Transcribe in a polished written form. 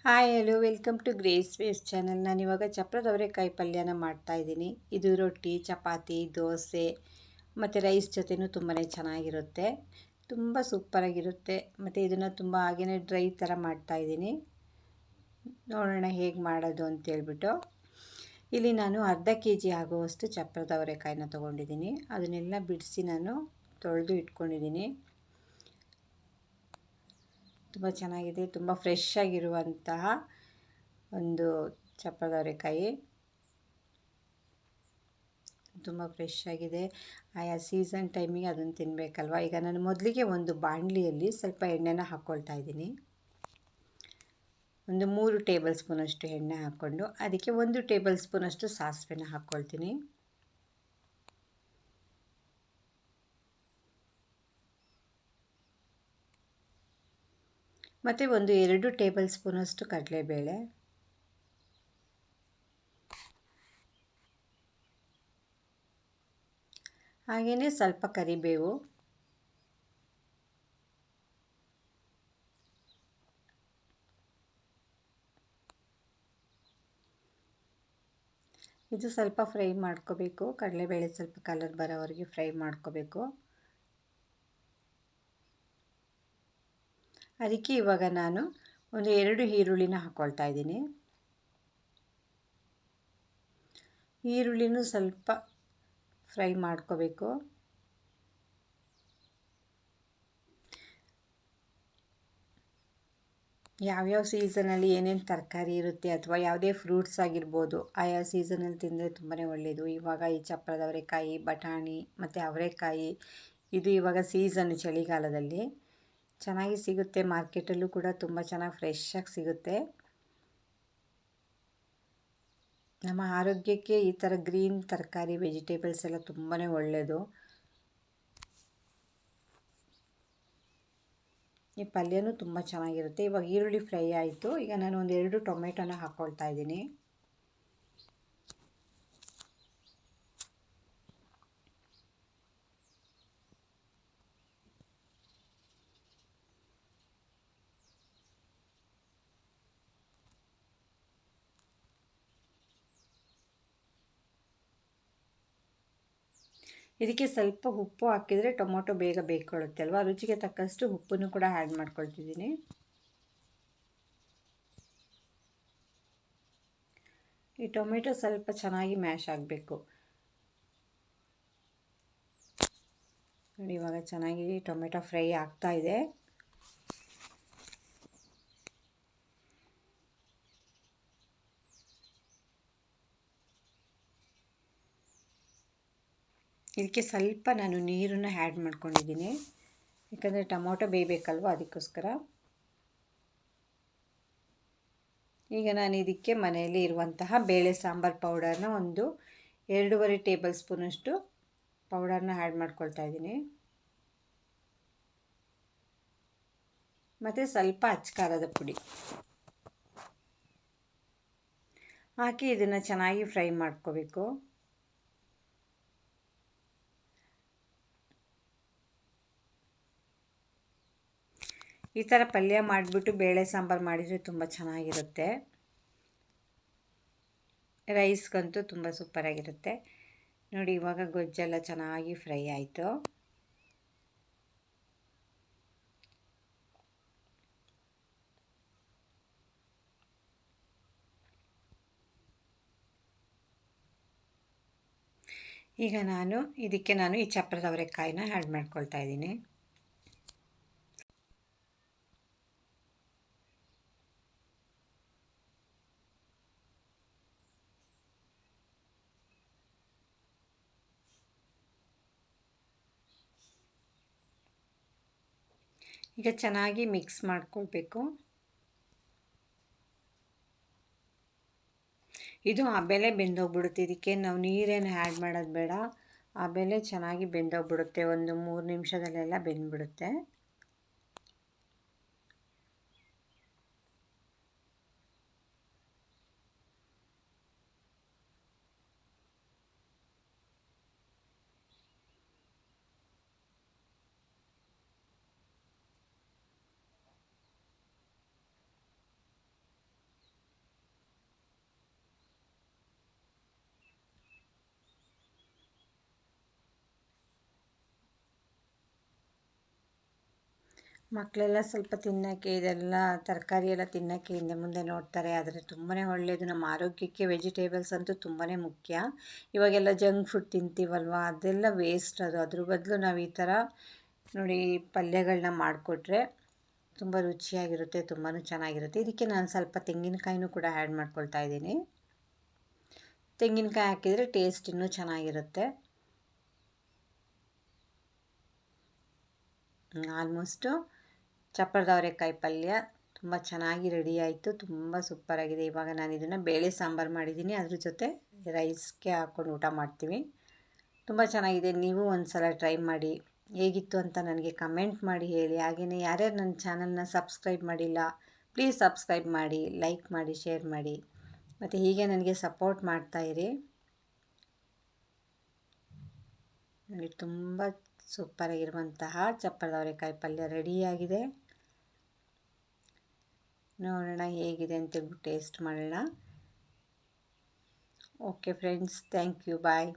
Hi hello welcome to Grace Ways channel. ನಾನಿವಾಗ ಚಪ್ರದ ಅವರೆಕಾಯಿ ಪಲ್ಯನ ಮಾಡ್ತಾಯಿದ್ದೀನಿ. ಇದು ರೊಟ್ಟಿ, ಚಪಾತಿ, ದೋಸೆ ಮತ್ತು ರೈಸ್ ಜೊತೆನೂ ತುಂಬಾ ಚೆನ್ನಾಗಿರುತ್ತೆ. ತುಂಬ ಸೂಪರಾಗಿರುತ್ತೆ. ಮತ್ತು ಇದನ್ನು ತುಂಬ ಹಾಗೇ ಡ್ರೈ ಥರ ಮಾಡ್ತಾಯಿದ್ದೀನಿ. ನೋಡೋಣ ಹೇಗೆ ಮಾಡೋದು ಅಂತೇಳ್ಬಿಟ್ಟು. ಇಲ್ಲಿ ನಾನು ಅರ್ಧ ಕೆಜಿ ಆಗುವಷ್ಟು ಚಪ್ರದ ಅವರೆಕಾಯಿನ ತೊಗೊಂಡಿದ್ದೀನಿ. ಅದನ್ನೆಲ್ಲ ಬಿಡಿಸಿ ನಾನು ತೊಳೆದು ಇಟ್ಕೊಂಡಿದ್ದೀನಿ. ತುಂಬ ಚೆನ್ನಾಗಿದೆ, ತುಂಬ ಫ್ರೆಶ್ ಆಗಿರುವಂತಹ ಒಂದು ಚಪ್ರದ ಅವರೆಕಾಯಿ. ತುಂಬ ಫ್ರೆಶ್ ಆಗಿದೆ. ಆಯಾ ಸೀಸನ್ ಟೈಮಿಗೆ ಅದನ್ನು ತಿನ್ನಬೇಕಲ್ವ. ಈಗ ನಾನು ಮೊದಲಿಗೆ ಒಂದು ಬಾಣಲಿಯಲ್ಲಿ ಸ್ವಲ್ಪ ಎಣ್ಣೆನ ಹಾಕ್ಕೊಳ್ತಾ ಇದ್ದೀನಿ. ಒಂದು 3 ಟೇಬಲ್ ಸ್ಪೂನಷ್ಟು ಎಣ್ಣೆ ಹಾಕ್ಕೊಂಡು ಅದಕ್ಕೆ 1 ಟೇಬಲ್ ಸ್ಪೂನಷ್ಟು ಸಾಸಿವೆನ ಹಾಕ್ಕೊಳ್ತೀನಿ. ಮತ್ತು 2 ಟೇಬಲ್ ಸ್ಪೂನಷ್ಟು ಕಡಲೆಬೇಳೆ, ಹಾಗೆಯೇ ಸ್ವಲ್ಪ ಕರಿಬೇವು, ಇದು ಸ್ವಲ್ಪ ಫ್ರೈ ಮಾಡ್ಕೋಬೇಕು. ಕಡಲೆಬೇಳೆ ಸ್ವಲ್ಪ ಕಲರ್ ಬರೋವರೆಗೆ ಫ್ರೈ ಮಾಡ್ಕೋಬೇಕು. ಅದಕ್ಕೆ ಇವಾಗ ನಾನು ಒಂದು 2 ಈರುಳ್ಳಿನ ಹಾಕ್ಕೊಳ್ತಾ ಇದ್ದೀನಿ. ಈರುಳ್ಳಿನೂ ಸ್ವಲ್ಪ ಫ್ರೈ ಮಾಡ್ಕೋಬೇಕು. ಯಾವ್ಯಾವ ಸೀಸನಲ್ಲಿ ಏನೇನು ತರಕಾರಿ ಇರುತ್ತೆ ಅಥವಾ ಯಾವುದೇ ಫ್ರೂಟ್ಸ್ ಆಗಿರ್ಬೋದು, ಆಯಾ ಸೀಸನಲ್ಲಿ ತಿಂದರೆ ತುಂಬಾ ಒಳ್ಳೆಯದು. ಇವಾಗ ಈ ಚಪ್ರದ ಅವರೆಕಾಯಿ, ಬಟಾಣಿ ಮತ್ತು ಅವರೆಕಾಯಿ ಇದು ಇವಾಗ ಸೀಸನ್ ಚಳಿಗಾಲದಲ್ಲಿ ಚೆನ್ನಾಗಿ ಸಿಗುತ್ತೆ. ಮಾರ್ಕೆಟಲ್ಲೂ ಕೂಡ ತುಂಬ ಚೆನ್ನಾಗಿ ಫ್ರೆಶ್ಶಾಗಿ ಸಿಗುತ್ತೆ. ನಮ್ಮ ಆರೋಗ್ಯಕ್ಕೆ ಈ ಥರ ಗ್ರೀನ್ ತರಕಾರಿ ವೆಜಿಟೇಬಲ್ಸ್ ಎಲ್ಲ ತುಂಬಾ ಒಳ್ಳೆಯದು. ಈ ಪಲ್ಯನೂ ತುಂಬ ಚೆನ್ನಾಗಿರುತ್ತೆ. ಇವಾಗ ಈರುಳ್ಳಿ ಫ್ರೈ ಆಯಿತು. ಈಗ ನಾನು 2 ಟೊಮೆಟೊನ ಹಾಕ್ಕೊಳ್ತಾ ಇದ್ದೀನಿ. ಇದಕ್ಕೆ ಸ್ವಲ್ಪ ಉಪ್ಪು ಹಾಕಿದರೆ ಟೊಮೊಟೊ ಬೇಗ ಬೇಯ್ಕೊಳ್ಳುತ್ತೆ ಅಲ್ವಾ. ರುಚಿಗೆ ತಕ್ಕಷ್ಟು ಉಪ್ಪನ್ನು ಕೂಡ ಆ್ಯಡ್ ಮಾಡ್ಕೊಳ್ತಿದ್ದೀನಿ. ಈ ಟೊಮೆಟೊ ಸ್ವಲ್ಪ ಚೆನ್ನಾಗಿ ಮ್ಯಾಶ್ ಆಗಬೇಕು. ನೋಡಿ, ಇವಾಗ ಚೆನ್ನಾಗಿ ಟೊಮೆಟೊ ಫ್ರೈ ಆಗ್ತಾ ಇದೆ. ಇದಕ್ಕೆ ಸ್ವಲ್ಪ ನಾನು ನೀರನ್ನು ಆ್ಯಡ್ ಮಾಡ್ಕೊಂಡಿದ್ದೀನಿ. ಯಾಕಂದರೆ ಟೊಮೊಟೊ ಬೇಯಬೇಕಲ್ವ, ಅದಕ್ಕೋಸ್ಕರ. ಈಗ ನಾನು ಇದಕ್ಕೆ ಮನೆಯಲ್ಲಿ ಇರುವಂತಹ ಬೇಳೆ ಸಾಂಬಾರು ಪೌಡರ್ನ ಒಂದು 2.5 ಟೇಬಲ್ ಸ್ಪೂನಷ್ಟು ಪೌಡರ್ನ ಆ್ಯಡ್ ಮಾಡ್ಕೊಳ್ತಾ ಇದ್ದೀನಿ. ಮತ್ತು ಸ್ವಲ್ಪ ಅಚ್ಚ ಪುಡಿ ಹಾಕಿ ಇದನ್ನು ಚೆನ್ನಾಗಿ ಫ್ರೈ ಮಾಡ್ಕೋಬೇಕು. ಈ ಥರ ಪಲ್ಯ ಮಾಡಿಬಿಟ್ಟು ಬೇಳೆ ಸಾಂಬಾರು ಮಾಡಿದರೆ ತುಂಬ ಚೆನ್ನಾಗಿರುತ್ತೆ. ರೈಸ್ಗಂತೂ ತುಂಬ ಸೂಪರಾಗಿರುತ್ತೆ. ನೋಡಿ, ಇವಾಗ ಗೊಜ್ಜೆಲ್ಲ ಚೆನ್ನಾಗಿ ಫ್ರೈ ಆಯಿತು. ಈಗ ಇದಕ್ಕೆ ನಾನು ಈ ಚಪ್ರದ ಅವರೆಕಾಯಿನ ಆ್ಯಡ್ ಮಾಡ್ಕೊಳ್ತಾ ಇದ್ದೀನಿ. ಈಗ ಚೆನ್ನಾಗಿ ಮಿಕ್ಸ್ ಮಾಡ್ಕೊಳ್ಬೇಕು. ಇದು ಆಮೇಲೆ ಬೆಂದೋಗ್ಬಿಡುತ್ತೆ. ಇದಕ್ಕೆ ನಾವು ನೀರೇನು ಆ್ಯಡ್ ಮಾಡೋದು ಬೇಡ. ಆಮೇಲೆ ಚೆನ್ನಾಗಿ ಬೆಂದೋಗ್ಬಿಡುತ್ತೆ. ಒಂದು 3 ನಿಮಿಷದಲ್ಲೆಲ್ಲ ಬೆಂದ್ಬಿಡುತ್ತೆ. ಮಕ್ಕಳೆಲ್ಲ ಸ್ವಲ್ಪ ತಿನ್ನೋಕ್ಕೆ ಇದೆಲ್ಲ ತರಕಾರಿ ಎಲ್ಲ ತಿನ್ನೋಕ್ಕೆ ಹಿಂದೆ ಮುಂದೆ ನೋಡ್ತಾರೆ, ಆದರೆ ತುಂಬಾ ಒಳ್ಳೆಯದು ನಮ್ಮ ಆರೋಗ್ಯಕ್ಕೆ. ವೆಜಿಟೇಬಲ್ಸ್ ಅಂತೂ ತುಂಬಾ ಮುಖ್ಯ. ಇವಾಗೆಲ್ಲ ಜಂಕ್ ಫುಡ್ ತಿಂತೀವಲ್ವ, ಅದೆಲ್ಲ ವೇಸ್ಟ್ ಅದು. ಅದ್ರ ಬದಲು ನಾವು ಈ ಥರ ನೋಡಿ ಪಲ್ಯಗಳನ್ನ ಮಾಡಿಕೊಟ್ರೆ ತುಂಬ ರುಚಿಯಾಗಿರುತ್ತೆ, ತುಂಬಾ ಚೆನ್ನಾಗಿರುತ್ತೆ. ಇದಕ್ಕೆ ನಾನು ಸ್ವಲ್ಪ ತೆಂಗಿನಕಾಯಿನೂ ಕೂಡ ಆ್ಯಡ್ ಮಾಡ್ಕೊಳ್ತಾ ಇದ್ದೀನಿ. ತೆಂಗಿನಕಾಯಿ ಹಾಕಿದರೆ ಟೇಸ್ಟ್ ಇನ್ನೂ ಚೆನ್ನಾಗಿರುತ್ತೆ. ಆಲ್ಮೋಸ್ಟು ಚಪ್ಪರದ ಅವರೆಕಾಯಿ ಪಲ್ಯ ತುಂಬ ಚೆನ್ನಾಗಿ ರೆಡಿ ಆಯಿತು, ತುಂಬ ಸೂಪರಾಗಿದೆ. ಇವಾಗ ನಾನು ಇದನ್ನು ಬೇಳೆ ಸಾಂಬಾರು ಮಾಡಿದ್ದೀನಿ, ಅದ್ರ ಜೊತೆ ರೈಸ್ಗೆ ಹಾಕ್ಕೊಂಡು ಊಟ ಮಾಡ್ತೀವಿ. ತುಂಬ ಚೆನ್ನಾಗಿದೆ. ನೀವು ಒಂದು ಸಲ ಟ್ರೈ ಮಾಡಿ, ಹೇಗಿತ್ತು ಅಂತ ನನಗೆ ಕಮೆಂಟ್ ಮಾಡಿ ಹೇಳಿ. ಹಾಗೆಯೇ ಯಾರ್ಯಾರು ನನ್ನ ಚಾನಲ್ನ ಸಬ್ಸ್ಕ್ರೈಬ್ ಮಾಡಿಲ್ಲ, ಪ್ಲೀಸ್ ಸಬ್ಸ್ಕ್ರೈಬ್ ಮಾಡಿ, ಲೈಕ್ ಮಾಡಿ, ಶೇರ್ ಮಾಡಿ, ಮತ್ತು ಹೀಗೆ ನನಗೆ ಸಪೋರ್ಟ್ ಮಾಡ್ತಾಯಿರಿ. ನೋಡಿ ತುಂಬ ಸೂಪರಾಗಿರುವಂತಹ ಚಪ್ಪರದ ಅವರೆಕಾಯಿ ಪಲ್ಯ ರೆಡಿಯಾಗಿದೆ. ನೋಡೋಣ ಹೇಗಿದೆ ಅಂತೇಳ್ಬಿಟ್ಟು ಟೇಸ್ಟ್ ಮಾಡೋಣ. Okay friends, thank you, bye.